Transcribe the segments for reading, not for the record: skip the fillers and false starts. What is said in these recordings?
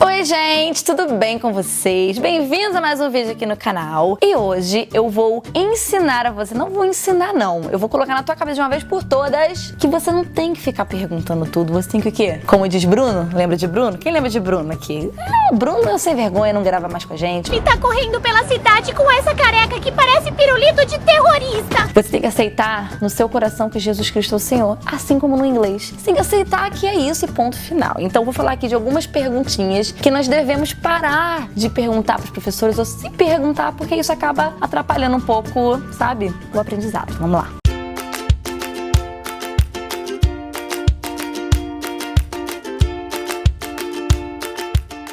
Oi gente, tudo bem com vocês? Bem-vindos a mais um vídeo aqui no canal. E hoje eu vou ensinar a você, não vou ensinar não, eu vou colocar na tua cabeça de uma vez por todas que você não tem que ficar perguntando tudo, você tem que o quê? Como diz Bruno, lembra de Bruno? Quem lembra de Bruno aqui? Bruno é sem vergonha, não grava mais com a gente. E tá correndo pela cidade com essa careca que parece pirulito de terrorista. Você tem que aceitar no seu coração que Jesus Cristo é o Senhor, assim como no inglês. Você tem que aceitar que é isso e ponto final. Então eu vou falar aqui de algumas perguntinhas que nós devemos parar de perguntar para os professores ou se perguntar, porque isso acaba atrapalhando um pouco, sabe, o aprendizado. Vamos lá.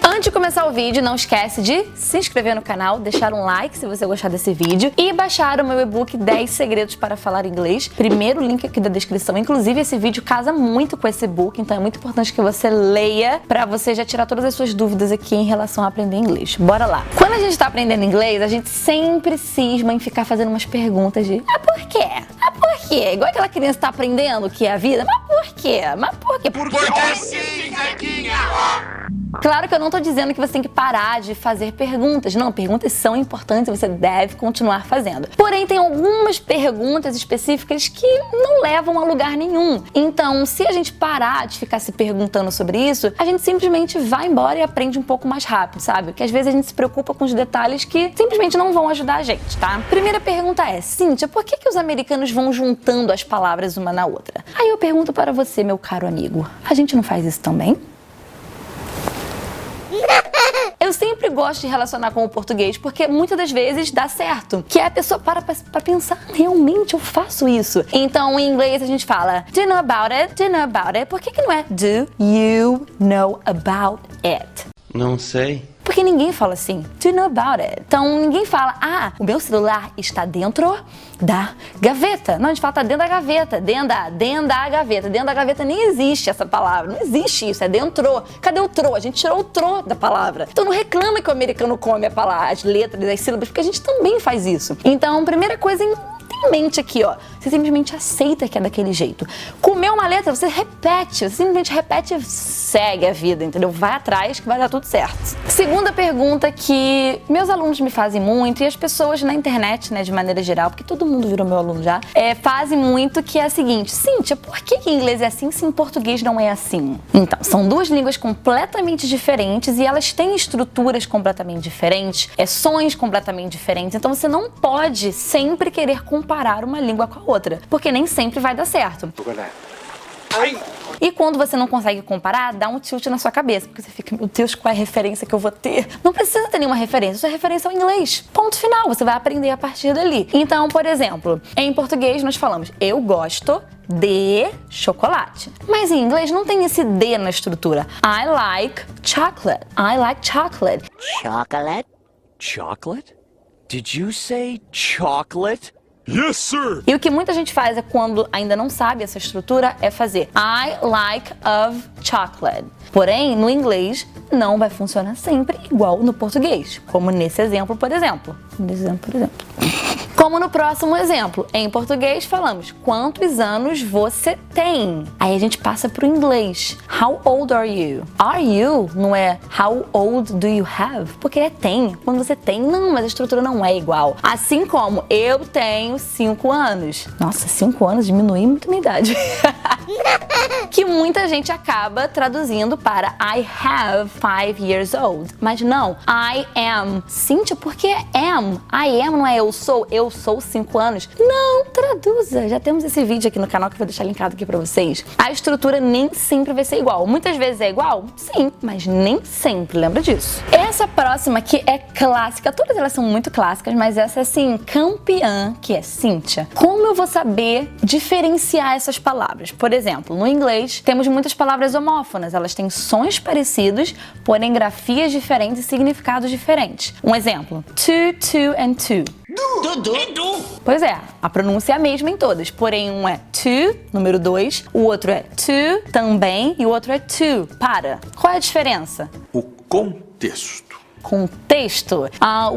Antes de começar o vídeo, não esquece de se inscrever no canal, deixar um like se você gostar desse vídeo e baixar o meu e-book 10 segredos para falar inglês. Primeiro link aqui da descrição. Inclusive, esse vídeo casa muito com esse e-book, então é muito importante que você leia para você já tirar todas as suas dúvidas aqui em relação a aprender inglês. Bora lá! Quando a gente tá aprendendo inglês, a gente sempre cisma em ficar fazendo umas perguntas de por quê? Por quê? Igual aquela criança tá aprendendo o que é a vida. Mas por quê? Mas por quê? Porque sim, Zequinha! Claro que eu não tô dizendo que você tem que parar de fazer perguntas. Não, perguntas são importantes e você deve continuar fazendo. Porém, tem algumas perguntas específicas que não levam a lugar nenhum. Então, se a gente parar de ficar se perguntando sobre isso, a gente simplesmente vai embora e aprende um pouco mais rápido, sabe? Porque às vezes a gente se preocupa com os detalhes que simplesmente não vão ajudar a gente, tá? Primeira pergunta é, Cíntia, por que os americanos vão juntando as palavras uma na outra? Aí eu pergunto para você, meu caro amigo, a gente não faz isso também? Eu sempre gosto de relacionar com o português porque muitas das vezes dá certo. Que a pessoa para pra pensar, realmente eu faço isso. Então, em inglês a gente fala do you know about it? Do you know about it? Por que não é do you know about it? Não sei. Porque ninguém fala assim, do you know about it? Então, ninguém fala, o meu celular está dentro da gaveta. Não, a gente fala, tá dentro da gaveta, dentro da gaveta. Dentro da gaveta nem existe essa palavra, não existe isso, é dentro. Cadê o tro? A gente tirou o tro da palavra. Então, não reclama que o americano come a palavra, as letras, as sílabas, porque a gente também faz isso. Então, primeira coisa em mente aqui, ó, você simplesmente aceita que é daquele jeito. Comeu uma letra, você repete, você simplesmente repete e segue a vida, entendeu? Vai atrás que vai dar tudo certo. Segunda pergunta que meus alunos me fazem muito e as pessoas na internet, né, de maneira geral, porque todo mundo virou meu aluno já, fazem muito, que é a seguinte, Cíntia, por que em inglês é assim se em português não é assim? Então, são duas línguas completamente diferentes e elas têm estruturas completamente diferentes, sons completamente diferentes, então você não pode sempre querer comparar uma língua com a outra, porque nem sempre vai dar certo. E quando você não consegue comparar, dá um tilt na sua cabeça, porque você fica, meu Deus, qual é a referência que eu vou ter? Não precisa ter nenhuma referência, sua referência é o inglês. Ponto final, você vai aprender a partir dali. Então, por exemplo, em português nós falamos, eu gosto de chocolate. Mas em inglês não tem esse D na estrutura. I like chocolate. I like chocolate. Chocolate? Chocolate? Did you say chocolate? Yes, sir! E o que muita gente faz quando ainda não sabe essa estrutura é fazer I like of chocolate. Porém, no inglês não vai funcionar sempre igual no português, como nesse exemplo, por exemplo. Como no próximo exemplo, em português falamos quantos anos você tem? Aí a gente passa pro inglês. How old are you? Are you não é how old do you have? Porque é tem. Quando você tem, não, mas a estrutura não é igual. Assim como eu tenho 5 anos. Nossa, 5 anos diminui muito minha idade. Que muita gente acaba traduzindo para I have 5 years old. Mas não, I am. Cíntia, por que am? I am não é eu sou 5 anos. Não, traduza. Já temos esse vídeo aqui no canal que eu vou deixar linkado aqui pra vocês. A estrutura nem sempre vai ser igual. Muitas vezes é igual? Sim, mas nem sempre, lembra disso. Essa próxima aqui é clássica. Todas elas são muito clássicas, mas essa é assim, campeã, que é Cíntia. Como eu vou saber diferenciar essas palavras? Por exemplo, no inglês temos muitas palavras homófonas. Elas têm sons parecidos, porém grafias diferentes e significados diferentes. Um exemplo, to and to. Pois é, a pronúncia é a mesma em todas, porém um é to, número 2, o outro é to, também, e o outro é to, para. Qual é a diferença? O contexto. Contexto.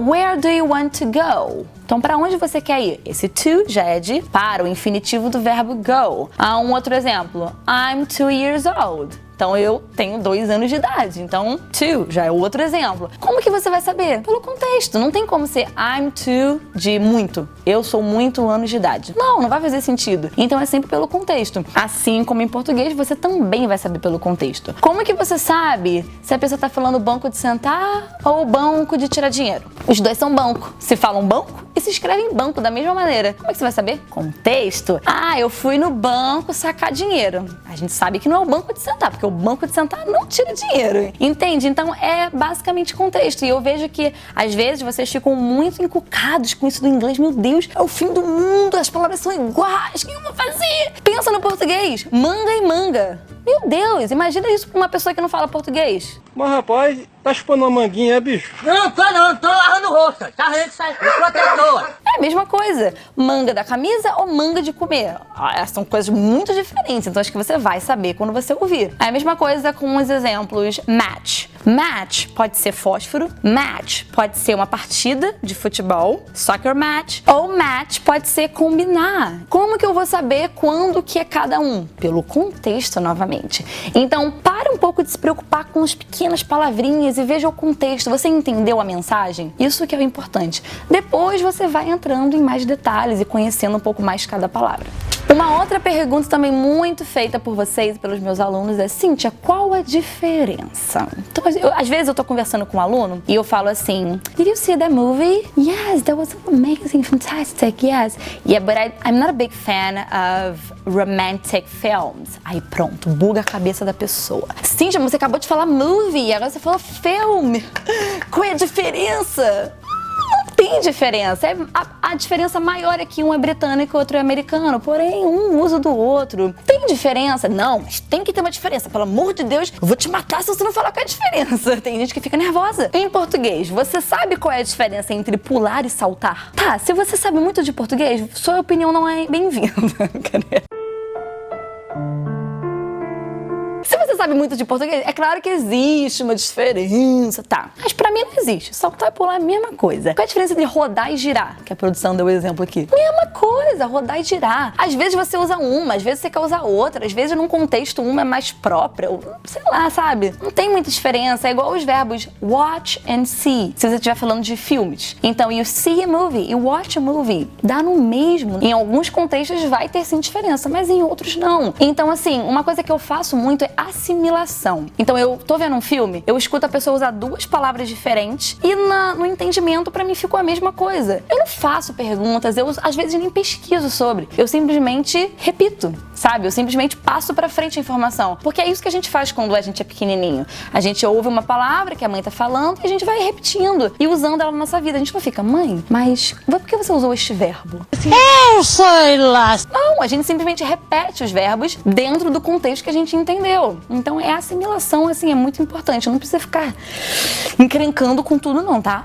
Where do you want to go? Então, para onde você quer ir? Esse to já é de para, o infinitivo do verbo go. Um outro exemplo. I'm 2 years old. Então eu tenho 2 anos de idade. Então, 2 já é outro exemplo. Como que você vai saber? Pelo contexto. Não tem como ser I'm 2 de muito. Eu sou muito anos de idade. Não vai fazer sentido. Então é sempre pelo contexto. Assim como em português, você também vai saber pelo contexto. Como que você sabe se a pessoa tá falando banco de sentar ou banco de tirar dinheiro? Os dois são banco. Se falam banco e se escrevem banco da mesma maneira. Como é que você vai saber? Contexto. Eu fui no banco sacar dinheiro. A gente sabe que não é o banco de sentar, porque o banco de sentar não tira dinheiro. Entende? Então é basicamente contexto. E eu vejo que às vezes vocês ficam muito encucados com isso do inglês. Meu Deus, é o fim do mundo, as palavras são iguais, o que eu vou fazer? Pensa no português, manga e manga. Meu Deus, imagina isso pra uma pessoa que não fala português. Mas rapaz, tá chupando uma manguinha, bicho? Não tô lavando o rosto, tá vendo que sai protetor. É a mesma coisa, manga da camisa ou manga de comer. São coisas muito diferentes, então acho que você vai saber quando você ouvir. É a mesma coisa com os exemplos match. Match pode ser fósforo, match pode ser uma partida de futebol, soccer match, ou match pode ser combinar. Como que eu vou saber quando que é cada um? Pelo contexto, novamente. Então, para um pouco de se preocupar com as pequenas palavrinhas e veja o contexto. Você entendeu a mensagem? Isso que é o importante. Depois você vai entrando em mais detalhes e conhecendo um pouco mais cada palavra. Uma outra pergunta também muito feita por vocês e pelos meus alunos é: Cíntia, qual a diferença? Então, às vezes eu tô conversando com um aluno e eu falo assim: Did you see that movie? Yes, that was amazing, fantastic, yes. Yeah, but I'm not a big fan of romantic films. Aí pronto, buga a cabeça da pessoa. Cíntia, você acabou de falar movie, agora você falou film. Qual é a diferença? Tem diferença. A diferença maior é que um é britânico e o outro é americano, porém um usa do outro. Tem diferença? Não, mas tem que ter uma diferença. Pelo amor de Deus, eu vou te matar se você não falar qual é a diferença. Tem gente que fica nervosa. Em português, você sabe qual é a diferença entre pular e saltar? Tá, se você sabe muito de português, sua opinião não é bem-vinda. Se você sabe muito de português, é claro que existe uma diferença, tá? Mas pra mim não existe. Saltar e pular é a mesma coisa. Qual é a diferença de rodar e girar? Que a produção deu o exemplo aqui. Mesma coisa, rodar e girar. Às vezes você usa uma, às vezes você quer usar outra. Às vezes num contexto uma é mais própria. Sei lá, sabe? Não tem muita diferença. É igual os verbos watch and see. Se você estiver falando de filmes. Então, you see a movie, you watch a movie. Dá no mesmo. Em alguns contextos vai ter sim diferença, mas em outros não. Então, assim, uma coisa que eu faço muito é assimilação. Então eu tô vendo um filme, eu escuto a pessoa usar 2 palavras diferentes e no entendimento pra mim ficou a mesma coisa. Eu não faço perguntas, eu às vezes nem pesquiso sobre. Eu simplesmente repito, sabe? Eu simplesmente passo pra frente a informação. Porque é isso que a gente faz quando a gente é pequenininho. A gente ouve uma palavra que a mãe tá falando e a gente vai repetindo e usando ela na nossa vida. A gente não fica: mãe, mas por que você usou este verbo? Eu sei lá. Não, a gente simplesmente repete os verbos dentro do contexto que a gente entendeu. Então é a assimilação, assim, é muito importante. Não precisa ficar encrencando com tudo não, tá?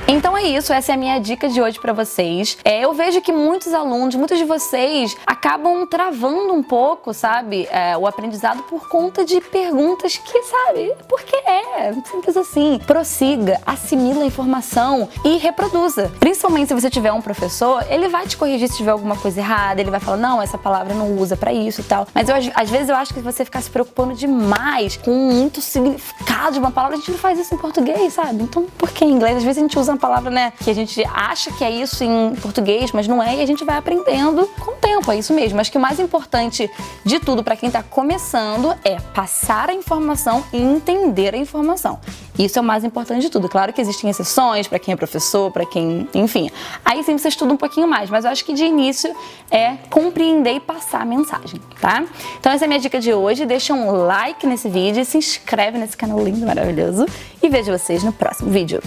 Então é isso, essa é a minha dica de hoje pra vocês. Eu vejo que muitos alunos, muitos de vocês acabam travando um pouco, sabe? O aprendizado por conta de perguntas que, sabe? Porque simples assim. Prossiga, assimila a informação e reproduza. Principalmente se você tiver um professor, ele vai te corrigir se tiver alguma coisa errada, ele vai falar: não, essa palavra não usa pra isso e tal. Mas às vezes eu acho que você ficar se preocupando demais com muito significado de uma palavra, a gente não faz isso em português, sabe? Então, por que em inglês? Às vezes a gente usa uma palavra, né, que a gente acha que é isso em português, mas não é, e a gente vai aprendendo com o tempo, é isso mesmo. Acho que o mais importante de tudo pra quem tá começando é passar a informação e entender a informação. Isso é o mais importante de tudo. Claro que existem exceções pra quem é professor, pra quem, enfim. Aí sim você estuda um pouquinho mais, mas eu acho que de início é compreender e passar a mensagem, tá? Então essa é a minha dica de hoje. Deixa um like nesse vídeo, se inscreve nesse canal lindo, maravilhoso e vejo vocês no próximo vídeo.